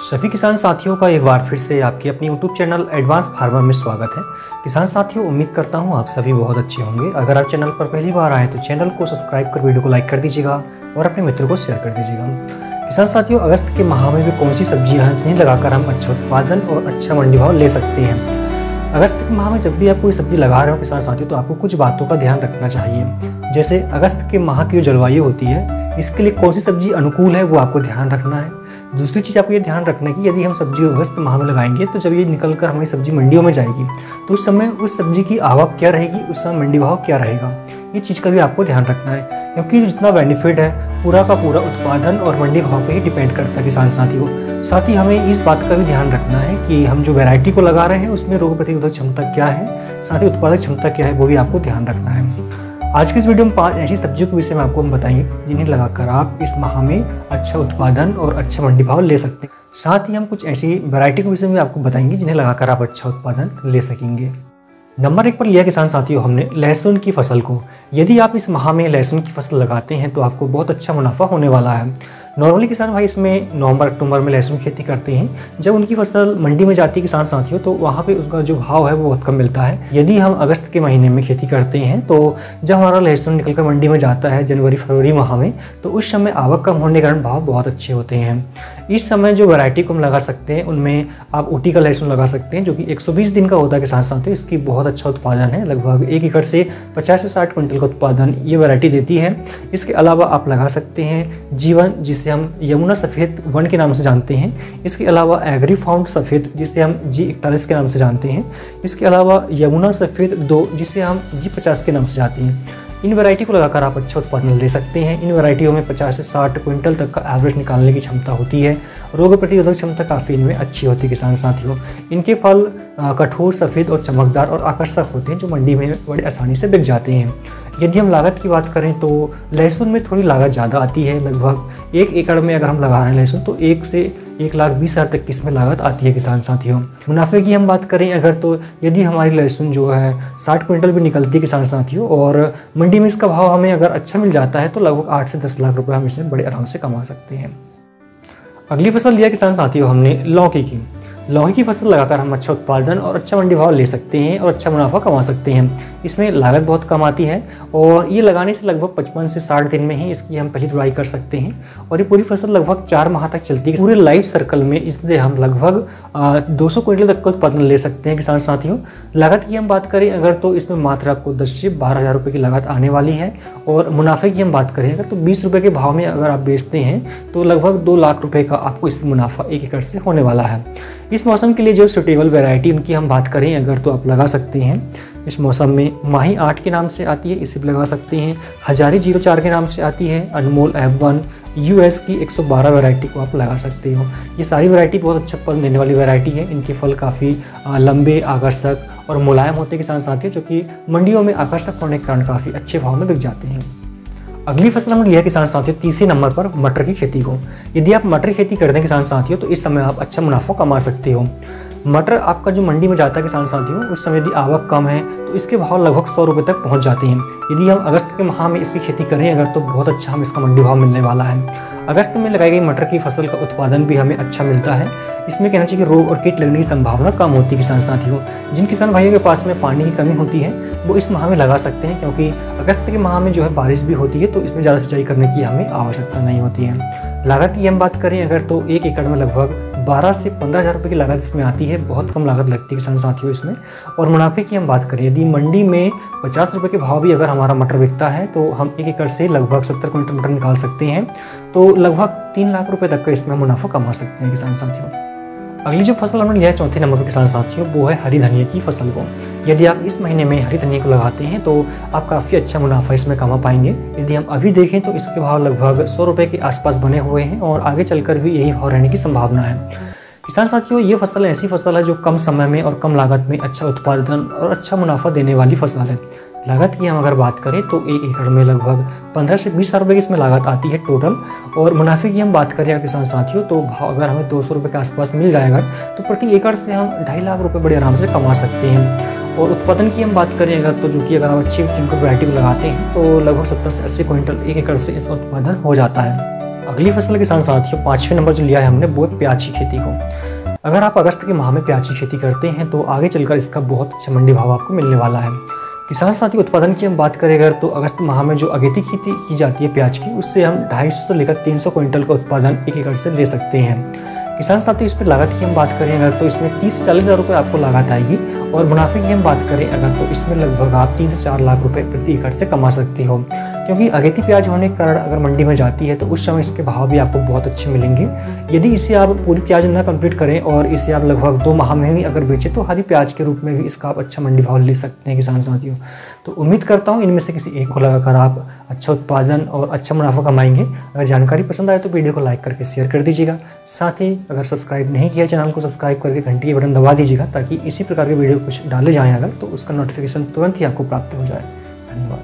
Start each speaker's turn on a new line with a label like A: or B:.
A: सभी किसान साथियों का एक बार फिर से आपके अपनी YouTube चैनल एडवांस फार्मर में स्वागत है। किसान साथियों, उम्मीद करता हूं आप सभी बहुत अच्छे होंगे। अगर आप चैनल पर पहली बार आए तो चैनल को सब्सक्राइब कर वीडियो को लाइक कर दीजिएगा और अपने मित्रों को शेयर कर दीजिएगा। किसान साथियों, अगस्त के माह में भी कौन सी सब्जियां हैं जिन्हें लगाकर हम अच्छा उत्पादन और अच्छा मंडी भाव ले सकते हैं। अगस्त के माह में जब भी आप कोई सब्जी लगा रहे हो किसान साथियों, तो आपको कुछ बातों का ध्यान रखना चाहिए। जैसे अगस्त के माह की जो जलवायु होती है, इसके लिए कौन सी सब्जी अनुकूल है वो आपको ध्यान रखना है। दूसरी चीज़ आपको ये ध्यान रखना है कि यदि हम सब्जी अगस्त माह में लगाएंगे तो जब ये निकल कर हमारी सब्जी मंडियों में जाएगी तो उस समय उस सब्जी की आवक क्या रहेगी, उस समय मंडी भाव क्या रहेगा, ये चीज़ का भी आपको ध्यान रखना है। क्योंकि जितना बेनिफिट है पूरा का पूरा उत्पादन और मंडी भाव पे ही डिपेंड करता है किसान साथियों। साथ ही हमें इस बात का भी ध्यान रखना है कि हम जो वैरायटी को लगा रहे हैं उसमें रोग प्रतिरोधक क्षमता क्या है, साथ ही उत्पादक क्षमता क्या है, वो भी आपको ध्यान रखना है। आज की इस वीडियो में 5 ऐसी सब्जियों के विषय में आपको हम बताएंगे जिन्हें लगाकर आप इस माह में अच्छा उत्पादन और अच्छा मंडी भाव ले सकते हैं। साथ ही हम कुछ ऐसी वैरायटी के विषय में आपको बताएंगे जिन्हें लगाकर आप अच्छा उत्पादन ले सकेंगे। नंबर 1 पर लिया किसान साथियों हमने लहसुन की फसल को। यदि आप इस माह में लहसुन की फसल लगाते हैं तो आपको बहुत अच्छा मुनाफा होने वाला है। नॉर्मली किसान भाई इसमें नवंबर अक्टूबर में लहसुन खेती करते हैं। जब उनकी फसल मंडी में जाती है किसान साथियों, तो वहाँ पे उसका जो भाव है वो बहुत कम मिलता है। यदि हम अगस्त के महीने में खेती करते हैं तो जब हमारा लहसुन निकलकर मंडी में जाता है जनवरी फरवरी माह में, तो उस समय आवक कम होने के कारण भाव बहुत अच्छे होते हैं। इस समय जो वैरायटी को हम लगा सकते हैं उनमें आप ऊटी का लहसुन लगा सकते हैं, जो कि 120 दिन का होता है किसान साथियों। इसकी बहुत अच्छा उत्पादन है, लगभग 1 एकड़ से 50 से 60 क्विंटल का उत्पादन ये वैरायटी देती है। इसके अलावा आप लगा सकते हैं जीवन, जिसे हम यमुना सफ़ेद 1 के नाम से जानते हैं। इसके अलावा एग्री फाउंड सफ़ेद, जिसे हम G41 के नाम से जानते हैं। इसके अलावा यमुना सफ़ेद 2, जिसे हम G50 के नाम से जानते हैं। इन वैरायटी को लगाकर आप अच्छा उत्पादन ले सकते हैं। इन वैरायटियों में 50 से 60 क्विंटल तक का एवरेज निकालने की क्षमता होती है। रोग प्रतिरोधक क्षमता काफ़ी इनमें अच्छी होती है किसान साथियों। इनके फल कठोर, सफ़ेद और चमकदार और आकर्षक होते हैं, जो मंडी में बड़ी आसानी से बिक जाते हैं। यदि हम लागत की बात करें तो लहसुन में थोड़ी लागत ज़्यादा आती है। लगभग 1 एकड़ में अगर हम लगा रहे हैं लहसुन तो 1 से 1,20,000 तक की इसमें लागत आती है किसान साथियों। मुनाफे की हम बात करें अगर, तो यदि हमारी लहसुन जो है 60 क्विंटल भी निकलती है किसान साथियों और मंडी में इसका भाव हमें अगर अच्छा मिल जाता है तो लगभग 8 से 10 लाख रुपए हम इसमें बड़े आराम से कमा सकते हैं। अगली फसल लिया किसान साथियों हमने लौकी की। लौकी की फसल लगाकर हम अच्छा उत्पादन और अच्छा मंडी भाव ले सकते हैं और अच्छा मुनाफा कमा सकते हैं। इसमें लागत बहुत कम आती है और ये लगाने से लगभग 55 से 60 दिन में ही इसकी हम पहली तुड़ाई कर सकते हैं और ये पूरी फसल लगभग 4 माह तक चलती है। पूरे लाइफ सर्कल में इससे हम लगभग 200 क्विंटल तक का उत्पादन ले सकते हैं किसान साथियों। लागत की हम बात करें अगर, तो इसमें मात्र आपको 10 से 12,000 रुपये की लागत आने वाली है और मुनाफे की हम बात करें अगर, तो 20 रुपये के भाव में अगर आप बेचते हैं तो लगभग 2 लाख रुपये का आपको इससे मुनाफा 1 एकड़ से होने वाला है। इस मौसम के लिए जो सूटेबल वैरायटी उनकी हम बात करें अगर, तो आप लगा सकते हैं इस मौसम में माही 8 के नाम से आती है, इसे भी लगा सकते हैं। हजारी 04 के नाम से आती है। अनमोल F1 US की 112 वैरायटी को आप लगा सकते हो। ये सारी वैरायटी बहुत अच्छा फल देने वाली वैरायटी है। इनके फल काफ़ी लंबे, आकर्षक और मुलायम होते हैं किसान साथियों, जो कि मंडियों में आकर्षक होने के कारण काफ़ी अच्छे भाव में बिक जाते हैं। अगली फसल हमने लिया किसान साथियों तीसरे नंबर पर मटर की खेती को। यदि आप मटर की खेती करते हैं किसान साथियों तो इस समय आप अच्छा मुनाफा कमा सकते हो। मटर आपका जो मंडी में जाता है किसान साथियों, उस समय यदि आवक कम है तो इसके भाव लगभग 100 रुपये तक पहुंच जाते हैं। यदि हम अगस्त के माह में इसकी खेती करें अगर, तो बहुत अच्छा हमें इसका मंडी भाव मिलने वाला है। अगस्त में लगाई गई मटर की फसल का उत्पादन भी हमें अच्छा मिलता है। इसमें कहना चाहिए कि रोग और कीट लगने की संभावना कम होती है किसान साथियों। जिन किसान भाइयों के पास में पानी की कमी होती है वो इस माह में लगा सकते हैं, क्योंकि अगस्त के माह में जो है बारिश भी होती है तो इसमें ज़्यादा सिंचाई करने की हमें आवश्यकता नहीं होती है। लागत की हम बात करें अगर, तो 1 एकड़ में लगभग 12 से 15,000 रुपये की लागत इसमें आती है। बहुत कम लागत लगती है किसान साथियों इसमें। और मुनाफे की हम बात करें, यदि मंडी में 50 रुपये के भाव भी अगर हमारा मटर बिकता है तो हम 1 एकड़ से लगभग 70 क्विंटल मटर निकाल सकते हैं, तो लगभग 3 लाख रुपये तक का इसमें मुनाफा कमा सकते हैं किसान साथियों। अगली जो फसल हमने लिया है चौथे नंबर पर किसान साथियों, वो है हरी धनिया की फसल को। यदि आप इस महीने में हरी धनिया को लगाते हैं तो आप काफ़ी अच्छा मुनाफा इसमें कमा पाएंगे। यदि हम अभी देखें तो इसके भाव लगभग 100 रुपये के आसपास बने हुए हैं और आगे चलकर भी यही भाव रहने की संभावना है। किसान साथियों, ये फसल ऐसी फसल है जो कम समय में और कम लागत में अच्छा उत्पादन और अच्छा मुनाफा देने वाली फसल है। लागत की हम अगर बात करें तो 1 एकड़ में लगभग 15 से 20 हज़ार रुपये की इसमें लागत आती है टोटल। और मुनाफे की हम बात करें किसान साथियों तो भाव अगर हमें 200 रुपये के आसपास मिल जाएगा तो प्रति एकड़ से हम 2.5 लाख रुपये बड़े आराम से कमा सकते हैं। और उत्पादन की हम बात करें अगर, तो जो कि अगर हम अच्छी जिनको वैरायटी को लगाते हैं तो लगभग 70 से 80 क्विंटल 1 एकड़ से इसका उत्पादन हो जाता है। अगली फसल किसान साथियों 5वें नंबर जो लिया है हमने वो है प्याज की खेती को। अगर आप अगस्त के माह में प्याज की खेती करते हैं तो आगे चलकर इसका बहुत अच्छा मंडी भाव आपको मिलने वाला है। किसान साथियों उत्पादन की हम बात करें अगर तो अगस्त माह में जो अगेती खेती की जाती है प्याज की, उससे हम 250 से लेकर 300 क्विंटल का उत्पादन एक एकड़ से ले सकते हैं। किसान साथियों इस पर लागत की हम बात करें अगर तो इसमें 30 से 40 हज़ार रुपये आपको लागत आएगी और मुनाफे की हम बात करें अगर तो इसमें लगभग आप 3 से 4 लाख रुपए प्रति एकड़ से कमा सकते हो, क्योंकि अगेती प्याज होने के कारण अगर मंडी में जाती है तो उस समय इसके भाव भी आपको बहुत अच्छे मिलेंगे। यदि इसे आप पूरी प्याज ना कंप्लीट करें और इसे आप लगभग 2 माह में भी अगर बेचें तो हरी प्याज के रूप में भी इसका आप अच्छा मंडी भाव ले सकते हैं किसान साथियों। तो उम्मीद करता हूँ इनमें से किसी एक को लगाकर आप अच्छा उत्पादन और अच्छा मुनाफा कमाएंगे। अगर जानकारी पसंद आए तो वीडियो को लाइक करके शेयर कर दीजिएगा। साथ ही अगर सब्सक्राइब नहीं किया चैनल को सब्सक्राइब करके घंटी के बटन दबा दीजिएगा ताकि इसी प्रकार के वीडियो कुछ डाले जाएँ अगर तो उसका नोटिफिकेशन तुरंत ही आपको प्राप्त हो जाए। धन्यवाद।